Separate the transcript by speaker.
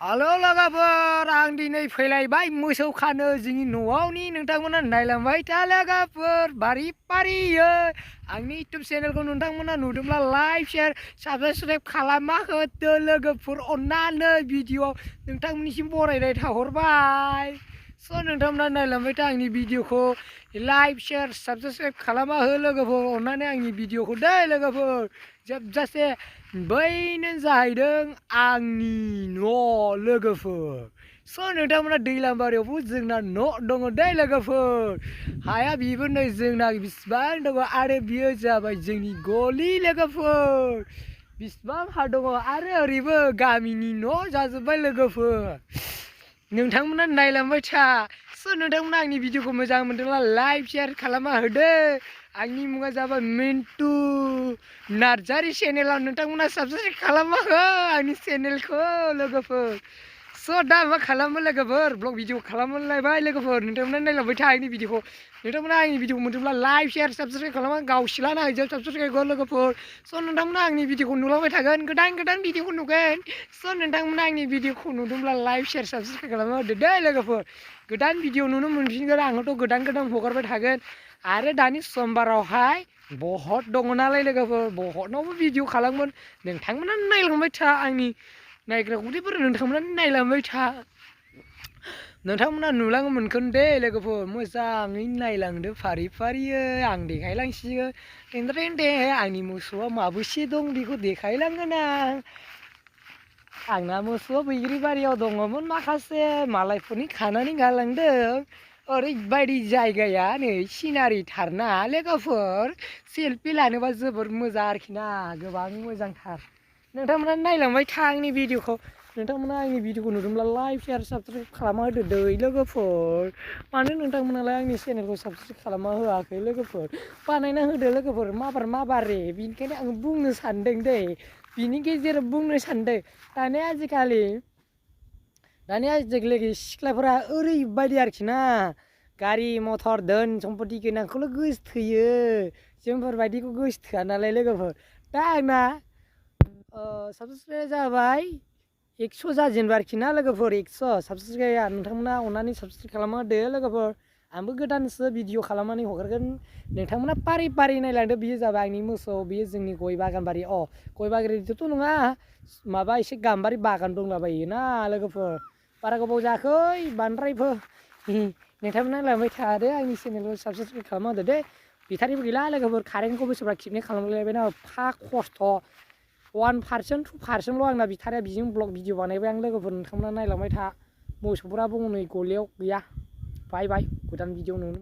Speaker 1: hello लोगोफोर आं दिनै फैलायबाय मोसौ खानो जोंनि न'आवनि नोंथांमोना नायलांबाय था लोगोफोर बारि फारियै आंनि इउटुब चेनेलखौ नोंथांमोना नुदोंब्ला लाइक शेयार साबस्क्राइब खालामना होदो लोगोफोर अन्नानै भिडिअ नोंथांमोननिसिम बरायनाय थाहरबाय स' नोंथांमोना नायलांबाय था आंनि भिडिअखौ लाइक शेयार साबस्क्राइब खालामना हो लोगोफोर अन्नानै आंनि भिडिअखौ दे लोगोफोर जोबजासे बैनो जाहैदों आंनि न' लोगोफोर स' नोंथांमोना दैलांबारियावबो जोंना न' दङ दे लोगोफोर हाया बेबो नै जोंना बिसिबां दङ आरो बियो जाबाय जोंनि गलि लोगोफोर बिसिबां हा दङ आरो ओरैबो गामिनि न' जाजोब्बाय लोगोफोर नोंथांमोना नायलांबाय था स' नोंथांमोना आंनि भिडिअखौ मोजां मोनदोंब्ला लाइक शेयार खालामना होदो आंनि मुङा जाबाय मिन्टु नार्जारि चेनेलाव नोंथांमोना साबस्क्राइब खालामना हो आंनि चेनेलखौ लोगोफोर स' दा मा खालामो लोगोफोर ब्लग भिडिअ खालामलायबाय लोगोफोर नोंथांमोना नायलांबाय था आंनि भिडिअखौ नोंथांमोना आंनि भिडिअखौ मोनदोंब्ला लाइक शेयार साबस्क्राइब खालामना गावसिलाना होजोब साबस्क्राइबखौ लोगोफोर स' नोंथांमोना आंनि भिडिअखौ नुलांबाय थागोन गोदान भिडिअखौ नुगोन स' नोंथांमोना आंनि भिडिअखौ नुदोंब्ला लाइक शेयार साबस्क्राइब खालामना होदो दे लोगोफोर गोदान भिडिअ नुनो मोनफिनगोन आंथ' गोदान हगारबाय थागोन आरो दानि समबारावहाय बहत दङ नालाय लोगोफोर बहतनावबो भिडिअ खालामगोन नोंथांमोना नायलांबाय था आंनि नायग्रा गुदैफोर नोंथांमोना नायलांबाय था नोंथांमोना नुलांनो मोनगोन दे लोगोफोर मोजाङै नायलांदो फारि फारियै आं देखायलांसिगोन देन्द्रेन दे आंनि मोसौआ माबेसे दं बेखौ देखायलांगोन आंना मोसौआ बैग्रि बारियाव दङमोन माखासे मालायफोरनि खानानै गालांदों ओरैबायदि जायगाया नै सिनारि थारना लोगोफोर सेलफि लानोबा जोबोर मोजां आरोखि ना गोबां मोजांथार नोंथांमोना नायलांबाय था आंनि भिडिअखौ नोंथांमोना आंनि भिडिअखौ नुदोंब्ला लाइक शेयार साबस्क्राइब खालामना होदो दै लोगोफोर मानो नोंथांमोनालाय आंनि चेनेलखौ साबस्क्राइब खालामना होआखै लोगोफोर बानायना होदो लोगोफोर माबारे बेनिखायनो आं बुंनो सानदों दै बिनि गेजेराव बुंनो सानदों दानि आजिखालि सिख्लाफोरा ओरैबायदि आरोखि ना गारि मथर धोन सम्पति गोनांखौल' गोसोथोयो जोंफोरबायदिखौ गोसोथोआ नालाय लोगोफोर दा आंना साबस्क्राइब जाबाय 100 जाजेनबाय आरोखि ना लोगोफोर 100 साबस्क्राइबा नोंथांमोना अननानै साबस्क्राइब खालामना होदो लोगोफोर आंबो गोदानसो भिडिअ खालामनानै हगारगोन नोंथांमोना पारि नायलांदो बियो जाबाय आंनि मोसौ बियो जोंनि गय बागान बारि गय बागानथ' नङा माबा एसे गाम्बारि बागान दंलाबायो ना लोगोफोर बारा गोबाव जायाखै बांद्रायबो नोंथांमोना नायलांबाय थादो आंनि चेनेलखौ साबस्क्राइब खालामना होदो दे बेटारिबो गैला लोगोफोर कारेन्टखौबो सोरबा खेबनै खालामलायबायना फा खस्थ' 1% 2%ल' आंना बेटारिया बिजों ब्लग भिडिअ बानायबाय आं लोगोफोर नोंथांमोना नायलांबाय था मोसौफोराबो नै गलियाव गैया बाय गोदान भिडिअ नुनो